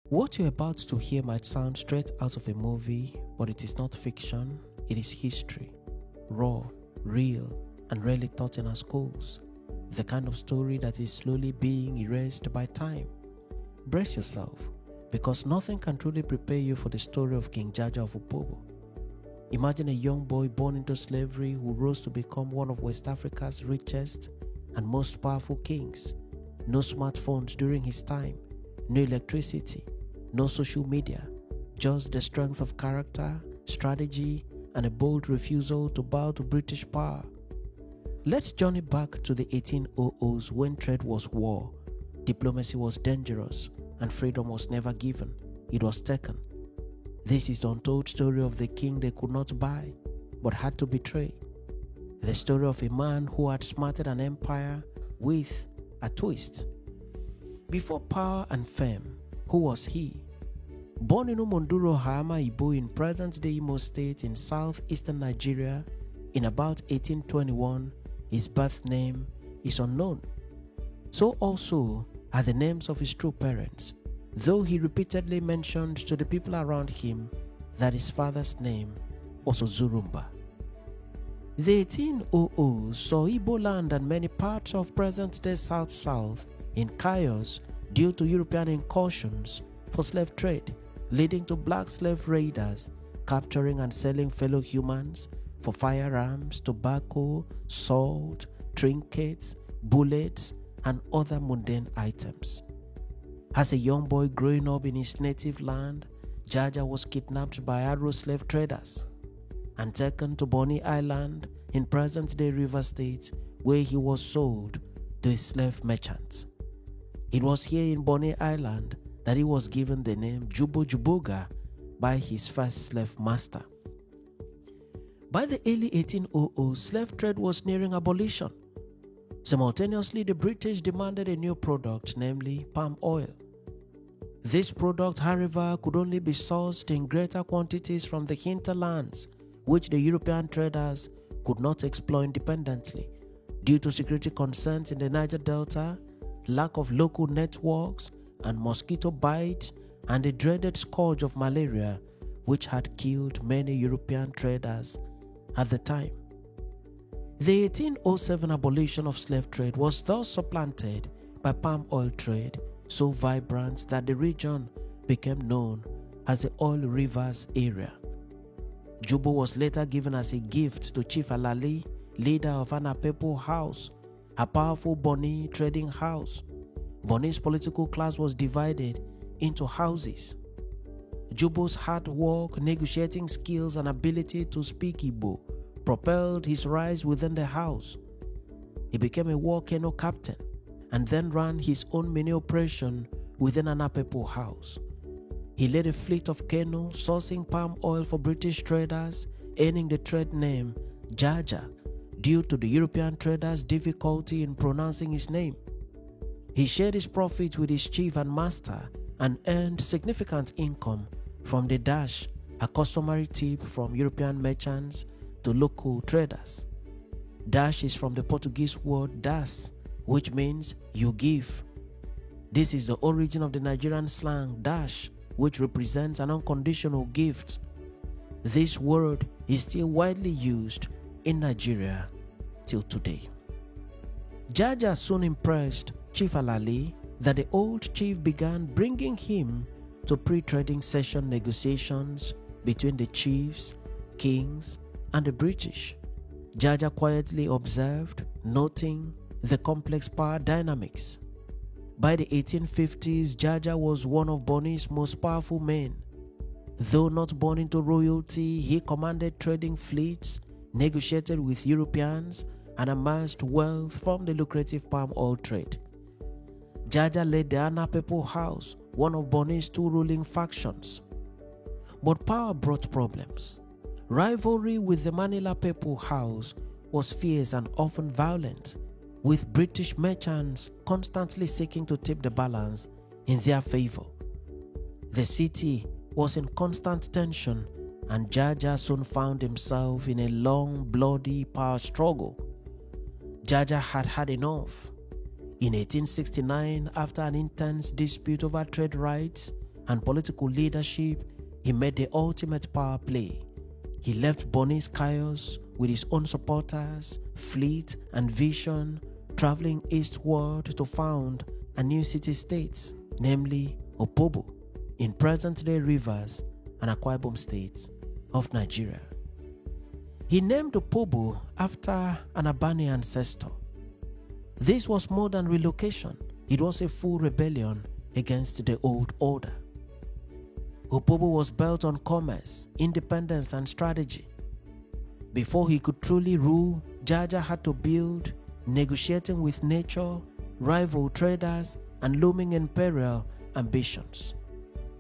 What you're about to hear might sound straight out of a movie, but it is not fiction, it is history. Raw, real, and rarely taught in our schools. The kind of story that is slowly being erased by time. Brace yourself, because nothing can truly prepare you for the story of King Jaja of Opobo. Imagine a young boy born into slavery who rose to become one of West Africa's richest and most powerful kings. No smartphones during his time, no electricity, no social media, just the strength of character, strategy, and a bold refusal to bow to British power. Let's journey back to the 1800s when trade was war, diplomacy was dangerous, and freedom was never given, it was taken. This is the untold story of the king they could not buy, but had to betray. The story of a man who had smarted an empire with a twist. Before power and fame, who was he? Born in Umonduro Hama Ibo in present-day Imo State in southeastern Nigeria in about 1821, his birth name is unknown. So also are the names of his true parents, though he repeatedly mentioned to the people around him that his father's name was Ozurumba. The 1800s saw Igbo land and many parts of present-day South in chaos due to European incursions for slave trade, leading to black slave raiders capturing and selling fellow humans for firearms, tobacco, salt, trinkets, bullets, and other mundane items. As a young boy growing up in his native land, Jaja was kidnapped by Arrow slave traders and taken to Bonny Island in present-day River State, where he was sold to slave merchants. It was here in Bonny Island that he was given the name Jubo Juboga by his first slave master. By the early 1800s, slave trade was nearing abolition. Simultaneously, the British demanded a new product, namely palm oil. This product, however, could only be sourced in greater quantities from the hinterlands, which the European traders could not explore independently due to security concerns in the Niger Delta, lack of local networks, and mosquito bites, and the dreaded scourge of malaria, which had killed many European traders at the time. The 1807 abolition of slave trade was thus supplanted by palm oil trade, so vibrant that the region became known as the Oil Rivers area. Jubo was later given as a gift to Chief Alali, leader of Opobo House, a powerful Bonny trading house. Bonny's political class was divided into houses. Jubo's hard work, negotiating skills, and ability to speak Igbo propelled his rise within the house. He became a war canoe captain and then ran his own mini operation within an Opobo house. He led a fleet of canoes sourcing palm oil for British traders, earning the trade name Jaja due to the European traders' difficulty in pronouncing his name. He shared his profit with his chief and master and earned significant income from the dash, a customary tip from European merchants to local traders. Dash is from the Portuguese word das, which means you give. This is the origin of the Nigerian slang dash, which represents an unconditional gift. This word is still widely used in Nigeria till today. Jaja soon impressed Chief Alali that the old chief began bringing him to pre-trading session negotiations between the chiefs, kings, and the British. Jaja quietly observed, noting the complex power dynamics. By the 1850s, Jaja was one of Bonny's most powerful men. Though not born into royalty, he commanded trading fleets, negotiated with Europeans, and amassed wealth from the lucrative palm oil trade. Jaja led the Opobo House, one of Bonny's two ruling factions. But power brought problems. Rivalry with the Manila Opobo House was fierce and often violent, with British merchants constantly seeking to tip the balance in their favor. The city was in constant tension, and Jaja soon found himself in a long, bloody power struggle. Jaja had had enough. In 1869, after an intense dispute over trade rights and political leadership, he made the ultimate power play. He left Bonny's chaos with his own supporters, fleet, and vision, traveling eastward to found a new city-state, namely Opobo, in present-day Rivers and Akwa Ibom states of Nigeria. He named Opobo after an Abani ancestor. This was more than relocation. It was a full rebellion against the old order. Opobo was built on commerce, independence, and strategy. Before he could truly rule, Jaja had to build, negotiating with nature, rival traders, and looming imperial ambitions.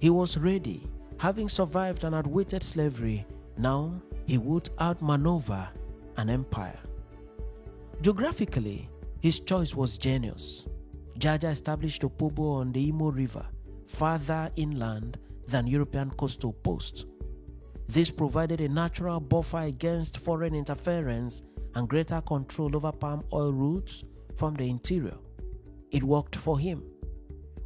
He was ready, having survived and outwitted slavery. Now he would outmaneuver an empire. Geographically, his choice was genius. Jaja established Opobo on the Imo River, farther inland than European coastal posts. This provided a natural buffer against foreign interference and greater control over palm oil routes from the interior. It worked for him.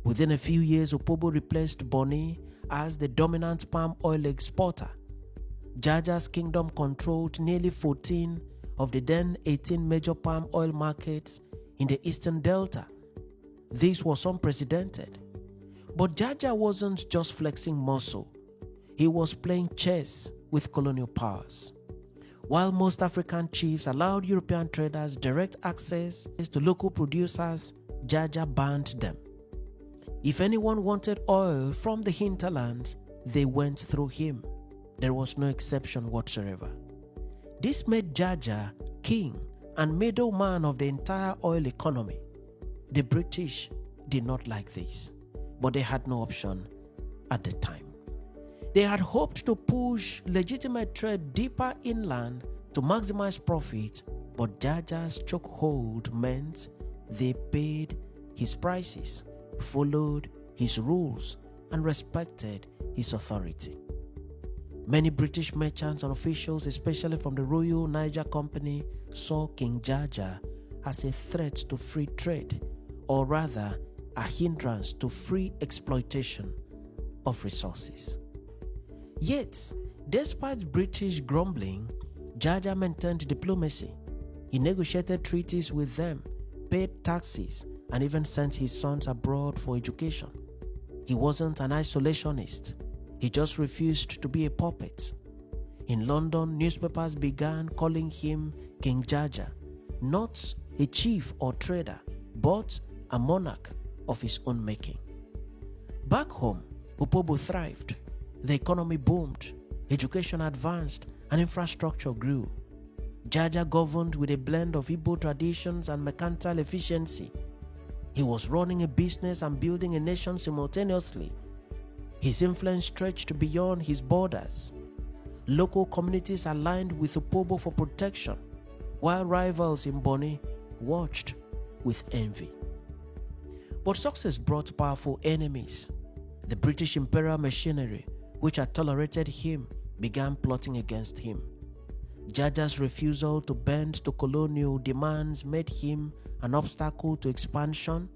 Within a few years, Opobo replaced Bonny as the dominant palm oil exporter. Jaja's kingdom controlled nearly 14 of the then 18 major palm oil markets in the Eastern Delta. This was unprecedented. But Jaja wasn't just flexing muscle. He was playing chess with colonial powers. While most African chiefs allowed European traders direct access to local producers, Jaja banned them. If anyone wanted oil from the hinterlands, they went through him. There was no exception whatsoever. This made Jaja king and middleman of the entire oil economy. The British did not like this, but they had no option at the time. They had hoped to push legitimate trade deeper inland to maximize profit, but Jaja's chokehold meant they paid his prices, followed his rules, and respected his authority. Many British merchants and officials, especially from the Royal Niger Company, saw King Jaja as a threat to free trade, or rather, a hindrance to free exploitation of resources. Yet, despite British grumbling, Jaja maintained diplomacy. He negotiated treaties with them, paid taxes, and even sent his sons abroad for education. He wasn't an isolationist. He just refused to be a puppet. In London, newspapers began calling him King Jaja, not a chief or trader, but a monarch of his own making. Back home, Opobo thrived. The economy boomed, education advanced, and infrastructure grew. Jaja governed with a blend of Igbo traditions and mercantile efficiency. He was running a business and building a nation simultaneously. His influence stretched beyond his borders. Local communities aligned with Opobo for protection, while rivals in Bonny watched with envy. But success brought powerful enemies. The British imperial machinery, which had tolerated him, began plotting against him. Jaja's refusal to bend to colonial demands made him an obstacle to expansion,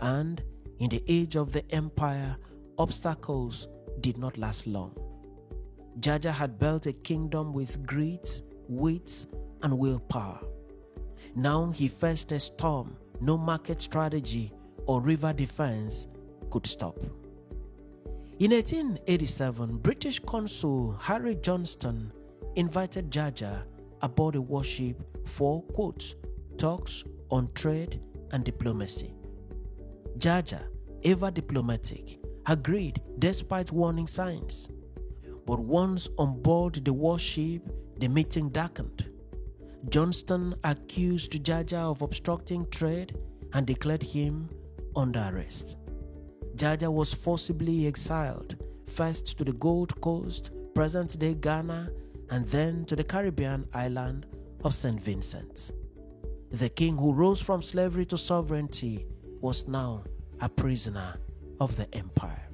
and in the age of the empire, obstacles did not last long. Jaja had built a kingdom with grit, wit, and willpower. Now he faced a storm no market strategy or river defense could stop. In 1887, British consul Harry Johnston invited Jaja aboard a warship for, quote, talks on trade and diplomacy. Jaja, ever diplomatic, agreed despite warning signs. But once on board the warship, the meeting darkened. Johnston accused Jaja of obstructing trade and declared him under arrest. Jaja was forcibly exiled, first to the Gold Coast, present-day Ghana, and then to the Caribbean island of St. Vincent. The king who rose from slavery to sovereignty was now a prisoner of the empire.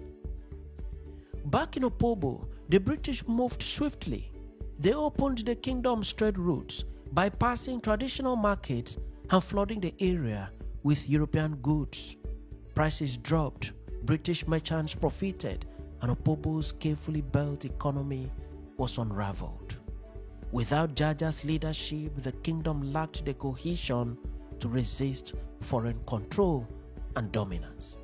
Back in Opobo, the British moved swiftly. They opened the kingdom's trade routes, bypassing traditional markets and flooding the area with European goods. Prices dropped, British merchants profited, and Opobo's carefully built economy was unraveled. Without Jaja's leadership, the kingdom lacked the cohesion to resist foreign control and dominance.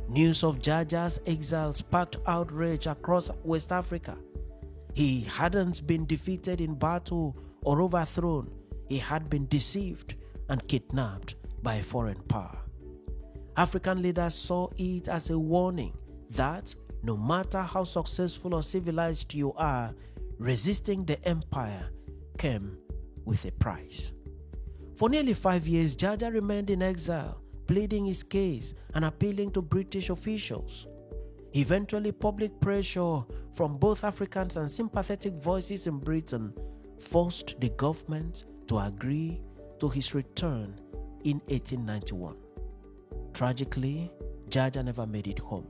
News of Jaja's exile sparked outrage across West Africa. He hadn't been defeated in battle or overthrown. He had been deceived and kidnapped by a foreign power. African leaders saw it as a warning that no matter how successful or civilized you are, resisting the empire came with a price. For nearly 5 years, Jaja remained in exile, pleading his case and appealing to British officials. Eventually, public pressure from both Africans and sympathetic voices in Britain forced the government to agree to his return in 1891. Tragically, Jaja never made it home.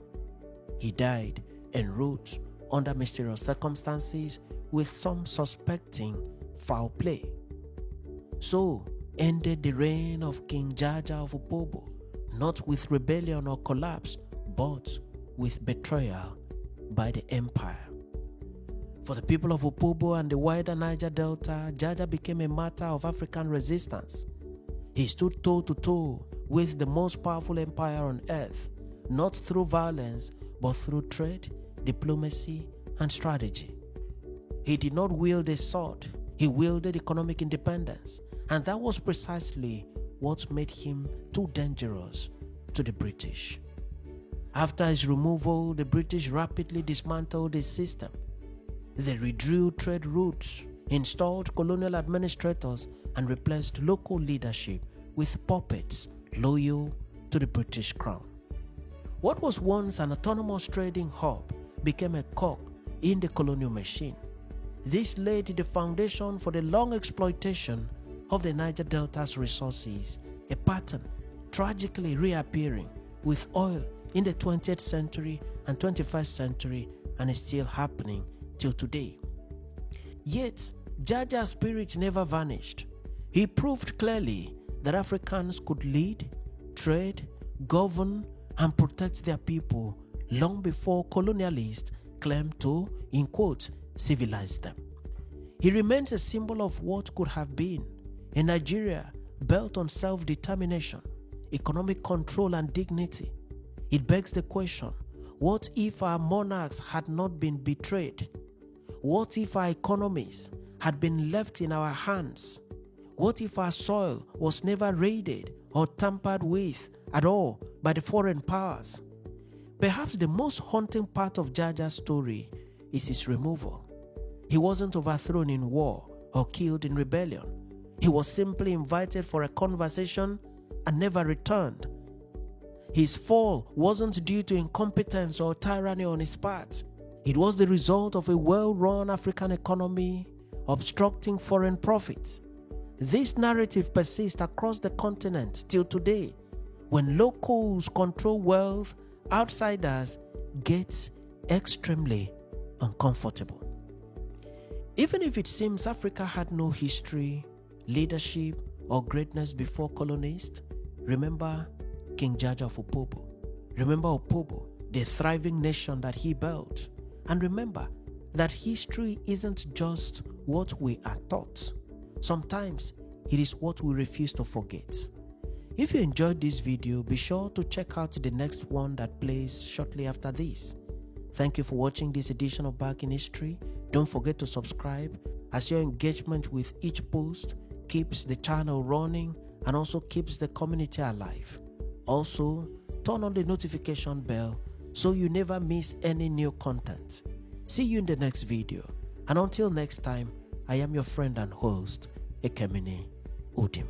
He died en route under mysterious circumstances, with some suspecting foul play. So ended the reign of King Jaja of Opobo, not with rebellion or collapse, but with betrayal by the empire. For the people of Opobo and the wider Niger Delta, Jaja became a matter of African resistance. He stood toe to toe with the most powerful empire on earth, not through violence, but through trade, diplomacy, and strategy. He did not wield a sword, he wielded economic independence, and that was precisely what made him too dangerous to the British. After his removal, the British rapidly dismantled his system. They redrew trade routes, installed colonial administrators, and replaced local leadership with puppets loyal to the British crown. What was once an autonomous trading hub became a cog in the colonial machine. This laid the foundation for the long exploitation of the Niger Delta's resources, a pattern tragically reappearing with oil in the 20th century and 21st century, and is still happening till today. Yet, Jaja's spirit never vanished. He proved clearly that Africans could lead, trade, govern, and protect their people long before colonialists claimed to, in quotes, civilize them. He remains a symbol of what could have been a Nigeria built on self-determination, economic control, and dignity. It begs the question, what if our monarchs had not been betrayed? What if our economies had been left in our hands? What if our soil was never raided or tampered with at all by the foreign powers? Perhaps the most haunting part of Jaja's story is his removal. He wasn't overthrown in war or killed in rebellion. He was simply invited for a conversation and never returned. His fall wasn't due to incompetence or tyranny on his part. It was the result of a well-run African economy obstructing foreign profits. This narrative persists across the continent till today. When locals control wealth, outsiders get extremely uncomfortable. Even if it seems Africa had no history, leadership, or greatness before colonists, remember King Jaja of Opobo. Remember Opobo, the thriving nation that he built. And remember that history isn't just what we are taught. Sometimes it is what we refuse to forget. If you enjoyed this video, be sure to check out the next one that plays shortly after this. Thank you for watching this edition of Back in History. Don't forget to subscribe, as your engagement with each post keeps the channel running and also keeps the community alive. Also, turn on the notification bell so you never miss any new content. See you in the next video, and until next time, I am your friend and host, Ekemini Udim.